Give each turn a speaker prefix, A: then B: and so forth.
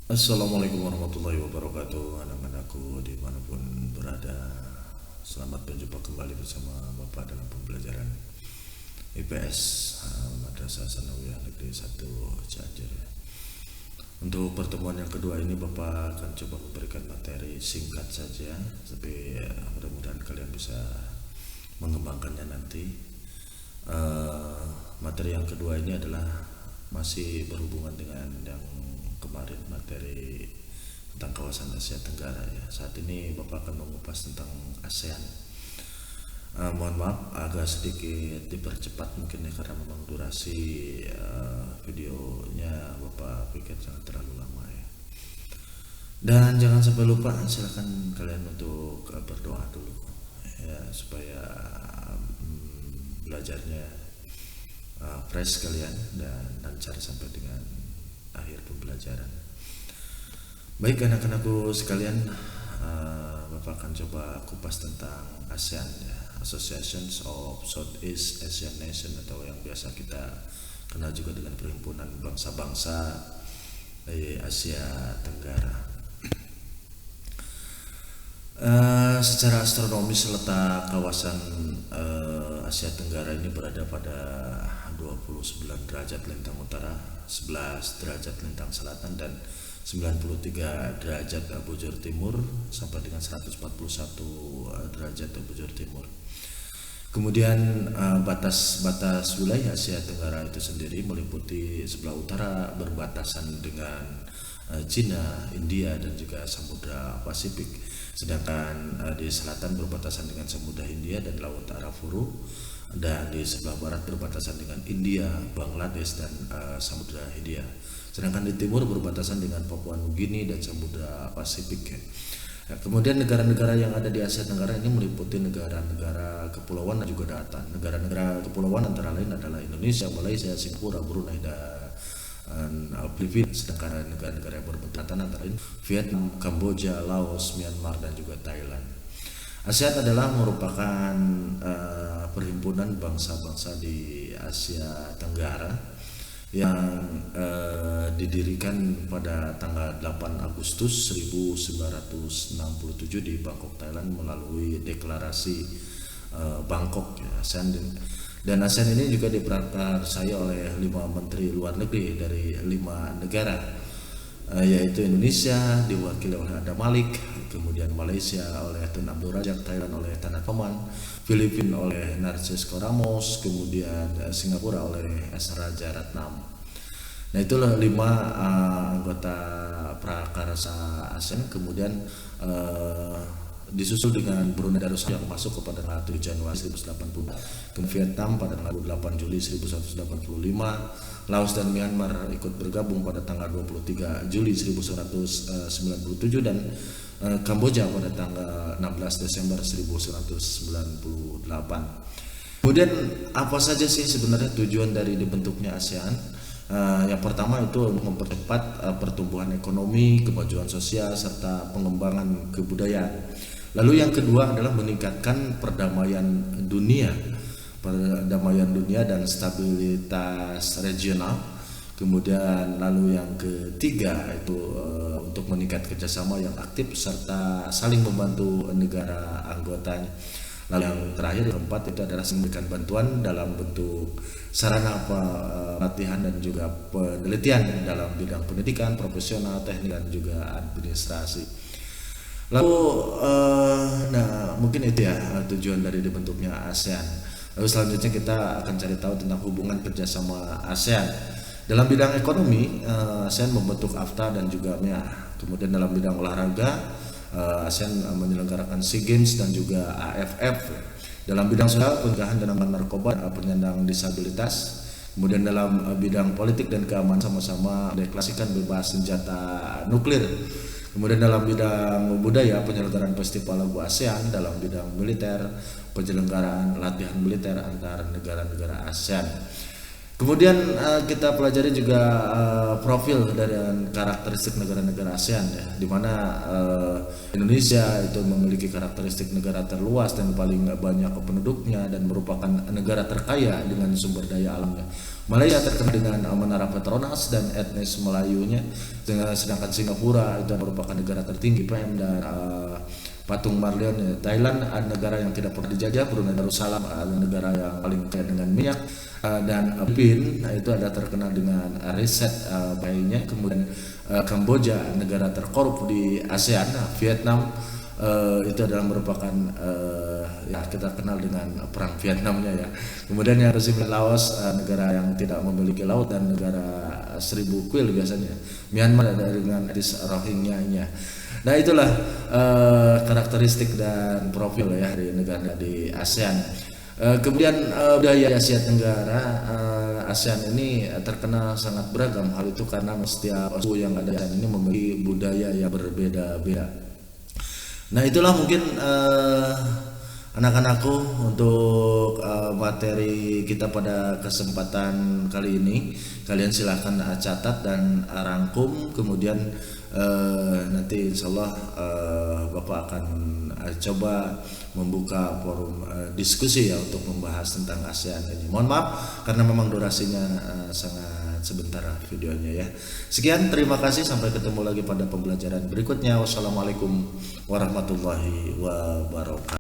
A: Assalamualaikum warahmatullahi wabarakatuh. Anak-anakku dimanapun berada, selamat berjumpa kembali bersama Bapak dalam pembelajaran IPS Madrasah Sanawiyah Negeri 1 Cianjur. Untuk pertemuan yang kedua ini Bapak akan coba memberikan materi singkat saja, tapi mudah-mudahan kalian bisa mengembangkannya nanti. Materi yang kedua ini adalah masih berhubungan dengan yang kemarin, materi tentang kawasan Asia Tenggara ya. Saat ini Bapak akan mengupas tentang ASEAN. Mohon maaf agak sedikit dipercepat mungkin ya, karena memang durasi videonya Bapak pikir jangan terlalu lama ya. Dan jangan sampai lupa, silakan kalian untuk berdoa dulu ya, supaya belajarnya fresh kalian dan lancar sampai dengan akhir pembelajaran. Baik anak-anakku sekalian, Bapak akan coba kupas tentang ASEAN ya, Associations of Southeast Asian Nation, atau yang biasa kita kenal juga dengan Perhimpunan Bangsa-Bangsa Asia Tenggara. Secara astronomis letak kawasan Asia Tenggara ini berada pada 29 derajat lintang utara, 11 derajat lintang selatan, dan 93 derajat bujur timur sampai dengan 141 derajat bujur timur. Kemudian batas-batas wilayah Asia Tenggara itu sendiri meliputi sebelah utara berbatasan dengan Cina, India, dan juga Samudra Pasifik. Sedangkan di selatan berbatasan dengan Samudra Hindia dan Laut Arafuru, dan di sebelah barat berbatasan dengan India, Bangladesh, dan Samudra Hindia. Sedangkan di timur berbatasan dengan Papua Nugini dan Samudra Pasifik. Nah, kemudian negara-negara yang ada di Asia Tenggara ini meliputi negara-negara kepulauan dan juga daratan. Negara-negara kepulauan antara lain adalah Indonesia, Malaysia, Singapura, Brunei, dan Filipina. Sedangkan negara-negara yang berbentuk antara lain Vietnam, Kamboja, Laos, Myanmar, dan juga Thailand. ASEAN adalah merupakan perhimpunan bangsa-bangsa di Asia Tenggara yang didirikan pada tanggal 8 Agustus 1967 di Bangkok, Thailand, melalui deklarasi Bangkok ya, ASEAN. Dan ASEAN ini juga diprakarsai oleh 5 menteri luar negeri dari 5 negara, yaitu Indonesia diwakili oleh Adam Malik, kemudian Malaysia oleh Tun Abdul Razak, Thailand oleh Tan Paman, Filipina oleh Narcisco Ramos, kemudian Singapura oleh S. Raja Ratnam. Nah, itulah 5 anggota prakarsa ASEAN. Kemudian disusul dengan Brunei Darussalam yang masuk kepada tanggal 7 Januari 1980, kemudian Vietnam pada tanggal 8 Juli 1985, Laos dan Myanmar ikut bergabung pada tanggal 23 Juli 1997, dan Kamboja pada tanggal 16 Desember 1998. Kemudian apa saja sih sebenarnya tujuan dari dibentuknya ASEAN? Yang pertama itu mempercepat pertumbuhan ekonomi, kemajuan sosial, serta pengembangan kebudayaan. Lalu yang kedua adalah meningkatkan perdamaian dunia dan stabilitas regional. Kemudian lalu yang ketiga itu untuk meningkat kerjasama yang aktif serta saling membantu negara anggotanya. Lalu yang terakhir, yang keempat, itu adalah memberikan bantuan dalam bentuk sarana pelatihan dan juga penelitian dalam bidang pendidikan, profesional, teknik, dan juga administrasi. Lalu nah mungkin itu ya tujuan dari dibentuknya ASEAN. Lalu selanjutnya kita akan cari tahu tentang hubungan kerjasama ASEAN. Dalam bidang ekonomi, ASEAN membentuk AFTA dan juga MEA. Kemudian dalam bidang olahraga, ASEAN menyelenggarakan SEA Games dan juga AFF. Dalam bidang sosial, pencegahan dan narkoba, penyandang disabilitas. Kemudian dalam bidang politik dan keamanan sama-sama deklarasikan bebas senjata nuklir. Kemudian dalam bidang budaya, penyelenggaraan festival lagu ASEAN. Dalam bidang militer, penyelenggaraan latihan militer antar negara-negara ASEAN. Kemudian kita pelajari juga profil dari karakteristik negara-negara ASEAN ya, di mana Indonesia itu memiliki karakteristik negara terluas dan paling banyak penduduknya dan merupakan negara terkaya dengan sumber daya alamnya. Malaysia terkenal dengan Menara Petronas dan etnis Melayunya, sedangkan Singapura itu merupakan negara tertinggi PM dan Patung Marlion ya. Thailand negara yang tidak pernah dijajah, Brunei Darussalam negara yang paling kaya dengan minyak, dan Filipina itu ada terkenal dengan riset bayinya. Kemudian Kamboja negara terkorup di ASEAN. Vietnam itu adalah merupakan ya kita kenal dengan perang Vietnamnya ya. Kemudian yang resmi Laos negara yang tidak memiliki laut dan negara 1000 kuil biasanya. Myanmar ada dengan etnis Rohingya-nya. Nah itulah karakteristik dan profil ya dari negara di ASEAN. Kemudian budaya Asia Tenggara, ASEAN ini terkenal sangat beragam. Hal itu karena setiap suku yang ada di ASEAN ini memiliki budaya yang berbeda-beda. Nah itulah mungkin anak-anakku untuk materi kita pada kesempatan kali ini. Kalian silahkan catat dan rangkum, kemudian nanti insya Allah Bapak akan coba membuka forum diskusi ya untuk membahas tentang ASEAN ini. Mohon maaf karena memang durasinya sangat sebentar videonya ya. Sekian, terima kasih, sampai ketemu lagi pada pembelajaran berikutnya. Wassalamualaikum warahmatullahi wabarakatuh.